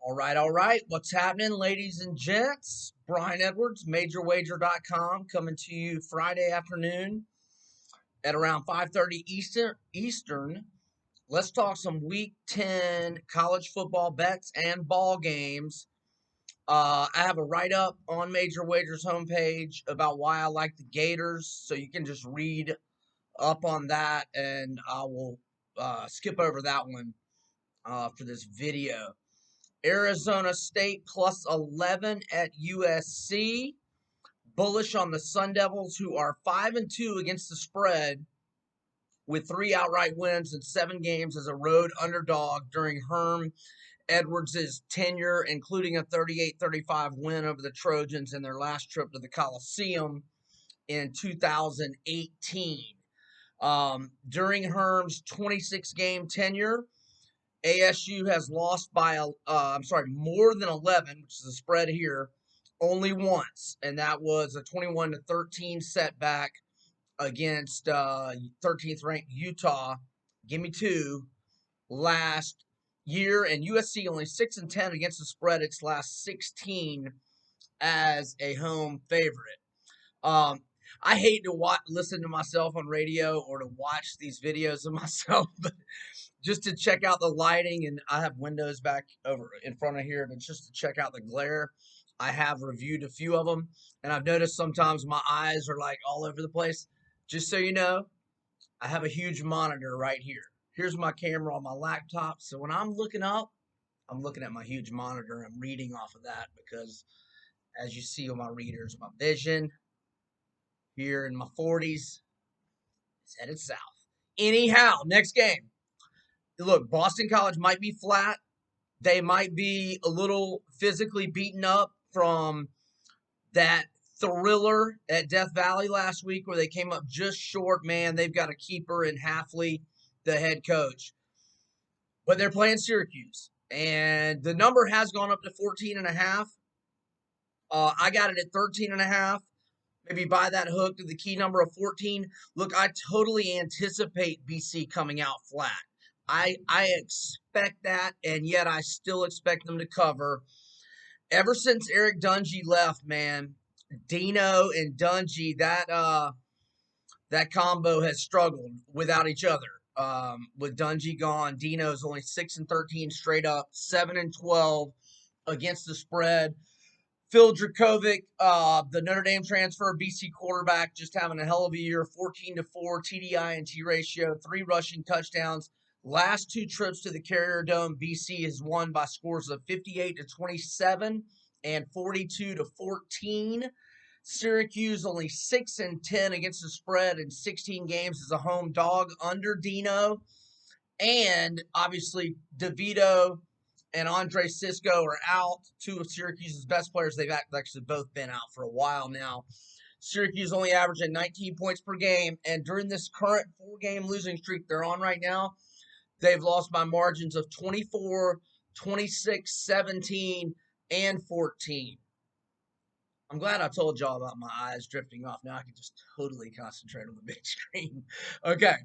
All right. What's happening, ladies and gents? Brian Edwards, MajorWager.com, coming to you Friday afternoon at around 5:30 Eastern. Let's talk some Week 10 college football bets and ball games. I have a write-up on Major Wagers homepage about why I like the Gators, so you can just read up on that, and I will skip over that one for this video. Arizona State plus 11 at USC. Bullish on the Sun Devils, who are 5-2 against the spread with 3 outright wins in 7 games as a road underdog during Herm Edwards' tenure, including a 38-35 win over the Trojans in their last trip to the Coliseum in 2018. During Herm's 26-game tenure, ASU has lost by, more than 11, which is a spread here, only once, and that was a 21-13 setback against 13th ranked Utah. Give me 2 last year, and USC only 6-10 against the spread its last 16 as a home favorite. I hate to listen to myself on radio or to watch these videos of myself, but just to check out the lighting, and I have windows back over in front of here, but just to check out the glare. I have reviewed a few of them, and I've noticed sometimes my eyes are like all over the place. Just so you know, I have a huge monitor right here. Here's my camera on my laptop, so when I'm looking up, I'm looking at my huge monitor. I'm reading off of that because, as you see on my readers, my vision here in my 40s is headed south. Anyhow, next game. Look, Boston College might be flat. They might be a little physically beaten up from that thriller at Death Valley last week where they came up just short. Man, they've got a keeper in Halfley, the head coach. But they're playing Syracuse, and the number has gone up to 14.5. I got it at 13.5. Maybe buy that hook to the key number of 14. Look, I totally anticipate BC coming out flat. I expect that, and yet I still expect them to cover. Ever since Eric Dungy left, man, Dino and Dungy, that combo has struggled without each other. With Dungy gone, Dino's only 6-13 straight up, 7-12 against the spread. Phil Dracovic, the Notre Dame transfer, BC quarterback, just having a hell of a year. 14-4 TDI&T ratio, 3 rushing touchdowns. Last 2 trips to the Carrier Dome, BC has won by scores of 58-27 and 42-14. Syracuse only 6-10 against the spread in 16 games as a home dog under Dino. And obviously, DeVito and Andre Cisco are out, 2 of Syracuse's best players. They've actually both been out for a while now. Syracuse only averaging 19 points per game, and during this current 4-game losing streak they're on right now, they've lost by margins of 24, 26, 17, and 14. I'm glad I told y'all about my eyes drifting off. Now I can just totally concentrate on the big screen. Okay,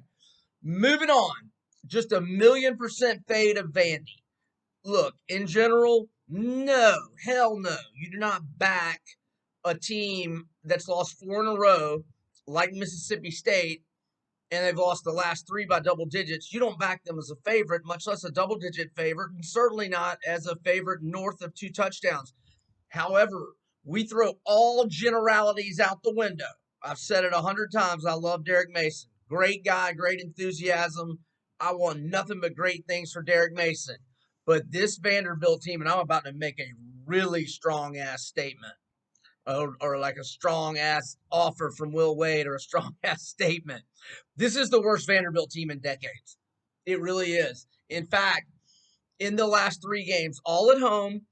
moving on. Just a 1,000,000% fade of Vandy. Look, in general, no, hell no. You do not back a team that's lost 4 in a row, like Mississippi State, and they've lost the last 3 by double digits. You don't back them as a favorite, much less a double-digit favorite, and certainly not as a favorite north of 2 touchdowns. However, we throw all generalities out the window. I've said it 100 times. I love Derek Mason. Great guy, great enthusiasm. I want nothing but great things for Derek Mason. But this Vanderbilt team, and I'm about to make a really strong-ass statement, or like a strong-ass offer from Will Wade or a strong-ass statement. This is the worst Vanderbilt team in decades. It really is. In fact, in the last 3 games, all at home,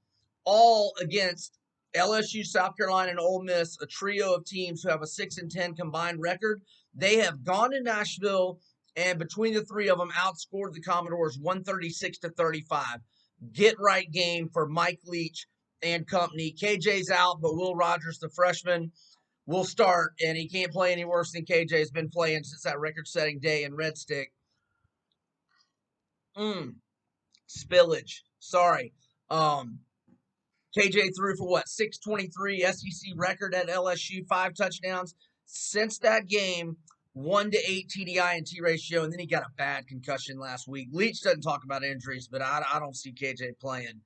all against LSU, South Carolina, and Ole Miss, a trio of teams who have a 6-10 combined record, they have gone to Nashville and between the 3 of them outscored the Commodores 136-35. Get right game for Mike Leach and company. KJ's out, but Will Rogers, the freshman, will start, and he can't play any worse than KJ has been playing since that record-setting day in Red Stick. Spillage. Sorry. Um, KJ threw for what, 623, SEC record at LSU, 5 touchdowns. Since that game, 1-8 TDI and T ratio, and then he got a bad concussion last week. Leach doesn't talk about injuries, but I don't see KJ playing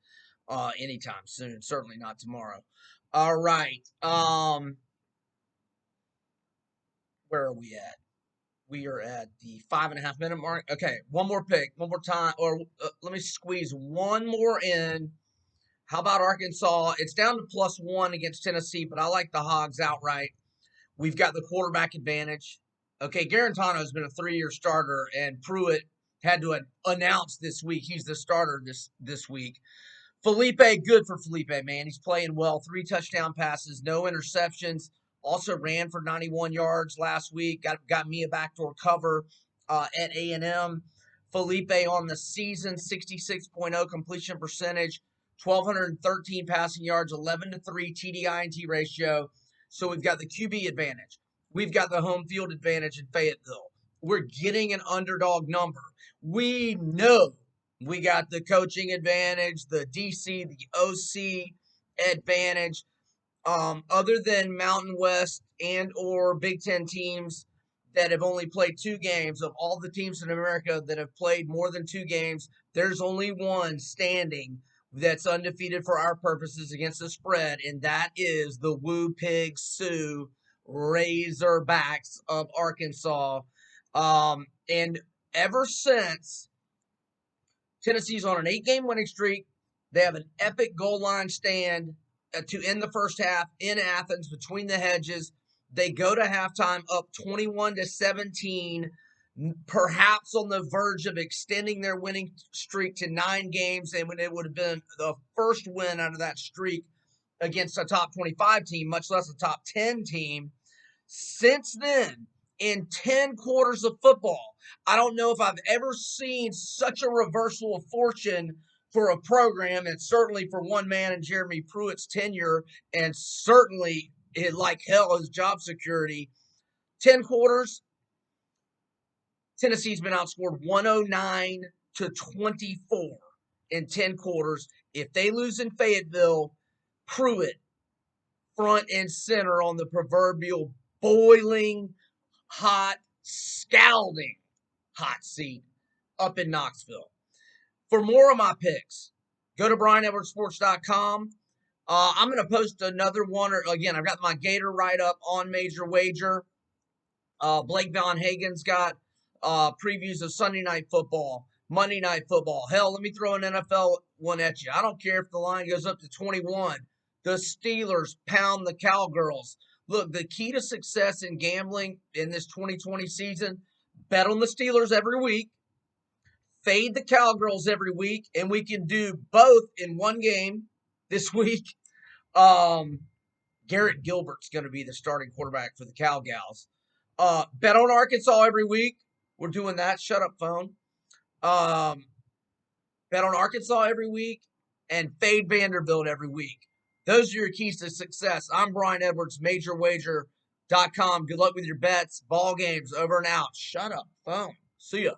anytime soon. Certainly not tomorrow. All right. Where are we at? We are at the 5.5 minute mark. Okay, one more pick, one more time, or let me squeeze one more in. How about Arkansas? It's down to +1 against Tennessee, but I like the Hogs outright. We've got the quarterback advantage. Okay, Garantano has been a 3-year starter, and Pruitt had to announce this week he's the starter this week. Felipe, good for Felipe, man. He's playing well. 3 touchdown passes, no interceptions. Also ran for 91 yards last week. Got me a backdoor cover at A&M. Felipe on the season, 66.0 completion percentage, 1,213 passing yards, 11-3 TDI and T ratio. So we've got the QB advantage. We've got the home field advantage in Fayetteville. We're getting an underdog number. We know we got the coaching advantage, the DC, the OC advantage. Other than Mountain West and or Big Ten teams that have only played 2 games, of all the teams in America that have played more than 2 games, there's only one standing that's undefeated for our purposes against the spread, and that is the Woo Pig Sioux Razorbacks of Arkansas. And ever since Tennessee's on an 8-game winning streak, they have an epic goal line stand to end the first half in Athens between the hedges. They go to halftime up 21-17, perhaps on the verge of extending their winning streak to 9 games, and when it would have been the first win out of that streak against a top 25 team, much less a top 10 team. Since then, in 10 quarters of football, I don't know if I've ever seen such a reversal of fortune for a program, and certainly for one man in Jeremy Pruitt's tenure, and certainly like hell his job security. 10 quarters, Tennessee's been outscored 109-24 in 10 quarters. If they lose in Fayetteville, Pruitt front and center on the proverbial boiling hot, scalding hot seat up in Knoxville. For more of my picks, go to BrianEdwardsSports.com. I'm going to post another one. Again, I've got my Gator write-up on Major Wager. Blake Von Hagen's got previews of Sunday Night Football, Monday Night Football. Hell, let me throw an NFL one at you. I don't care if the line goes up to 21. The Steelers pound the Cowgirls. Look, the key to success in gambling in this 2020 season, bet on the Steelers every week, fade the Cowgirls every week, and we can do both in one game this week. Garrett Gilbert's going to be the starting quarterback for the Cowgals. Bet on Arkansas every week. We're doing that. Shut up, phone. Bet on Arkansas every week and fade Vanderbilt every week. Those are your keys to success. I'm Brian Edwards, MajorWager.com. Good luck with your bets. Ball games over and out. Shut up, phone. See ya.